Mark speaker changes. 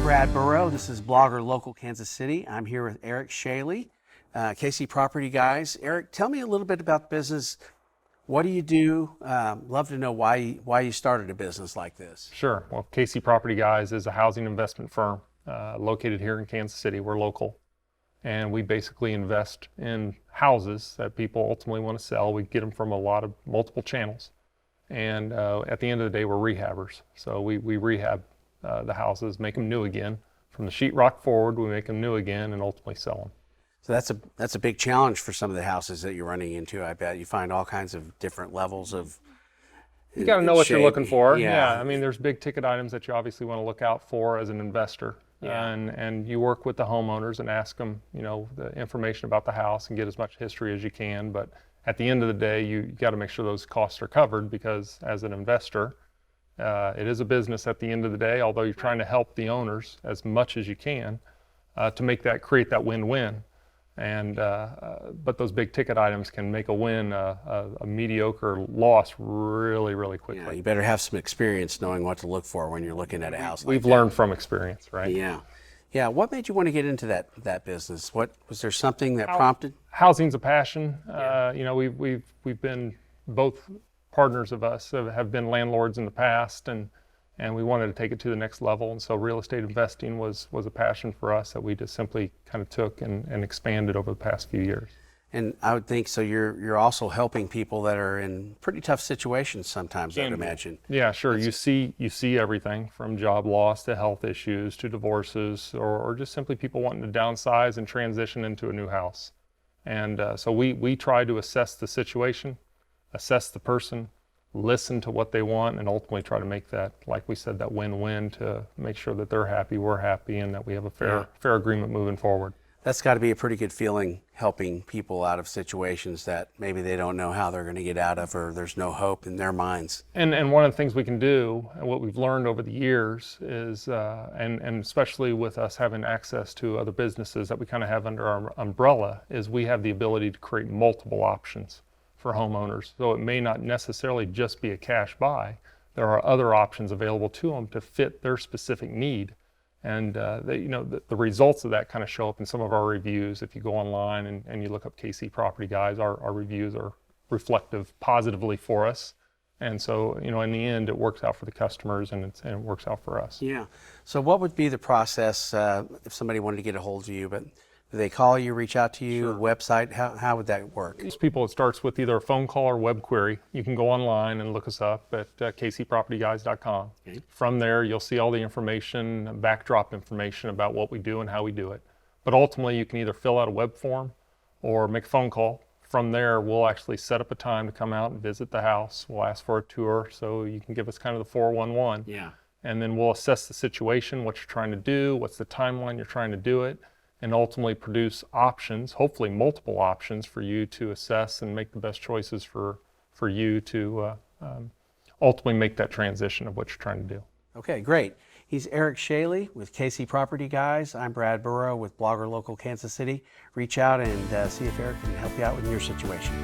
Speaker 1: Brad Burrow. This is Blogger Local Kansas City. I'm here with Eric Scheele, KC Property Guys. Eric, tell me a little bit about the business. What do you do? Love to know why you started a business like this.
Speaker 2: Sure. Well, KC Property Guys is a housing investment firm located here in Kansas City. We're local, and we basically invest in houses that people ultimately want to sell. We get them from multiple channels, and at the end of the day, we're rehabbers. So we rehab the houses, make them new again. From the sheetrock forward, we make them new again and ultimately sell them.
Speaker 1: So that's a big challenge for some of the houses that you're running into. I bet you find all kinds of different levels of.
Speaker 2: You got to know what you're looking for.
Speaker 1: Yeah.
Speaker 2: I mean, there's big ticket items that you obviously want to look out for as an investor.
Speaker 1: Yeah.
Speaker 2: And you work with the homeowners and ask them, the information about the house and get as much history as you can. But at the end of the day, you got to make sure those costs are covered, because as an investor, it is a business at the end of the day, although you're trying to help the owners as much as you can to create that win-win. And but those big ticket items can make a win a mediocre loss really, really quickly.
Speaker 1: Yeah, you better have some experience knowing what to look for when you're looking at a house.
Speaker 2: We've learned from experience, right?
Speaker 1: Yeah. What made you want to get into that business? What was there something that prompted?
Speaker 2: Housing's a passion.
Speaker 1: Yeah.
Speaker 2: We've been, both partners of us have been landlords in the past, and we wanted to take it to the next level. And so real estate investing was a passion for us that we just simply kind of took and expanded over the past few years.
Speaker 1: And I would think so. You're also helping people that are in pretty tough situations sometimes, I would imagine.
Speaker 2: Yeah, sure. You see everything from job loss to health issues to divorces, or just simply people wanting to downsize and transition into a new house. And so we try to assess the situation, assess the person, listen to what they want, and ultimately try to make that, like we said, that win-win, to make sure that they're happy, we're happy, and that we have a fair agreement moving forward.
Speaker 1: That's got to be a pretty good feeling, helping people out of situations that maybe they don't know how they're going to get out of, or there's no hope in their minds.
Speaker 2: And one of the things we can do, and what we've learned over the years is, and especially with us having access to other businesses that we kind of have under our umbrella, is we have the ability to create multiple options for homeowners. So it may not necessarily just be a cash buy. There are other options available to them to fit their specific need. And the results of that kind of show up in some of our reviews. If you go online and you look up KC Property Guys, our reviews are reflective positively for us. And so, in the end, it works out for the customers, and it works out for us.
Speaker 1: Yeah. So what would be the process if somebody wanted to get a hold of you? But do they call you, reach out to you, website? How would that work?
Speaker 2: Most people, it starts with either a phone call or web query. You can go online and look us up at kcpropertyguys.com. Okay. From there, you'll see all the information, backdrop information about what we do and how we do it. But ultimately, you can either fill out a web form or make a phone call. From there, we'll actually set up a time to come out and visit the house. We'll ask for a tour, so you can give us kind of the 411.
Speaker 1: Yeah.
Speaker 2: And then we'll assess the situation, what you're trying to do, what's the timeline you're trying to do it, and ultimately produce options, hopefully multiple options, for you to assess and make the best choices for you to ultimately make that transition of what you're trying to do.
Speaker 1: Okay, great. He's Eric Scheele with KC Property Guys. I'm Brad Burrow with Blogger Local Kansas City. Reach out and see if Eric can help you out with your situation.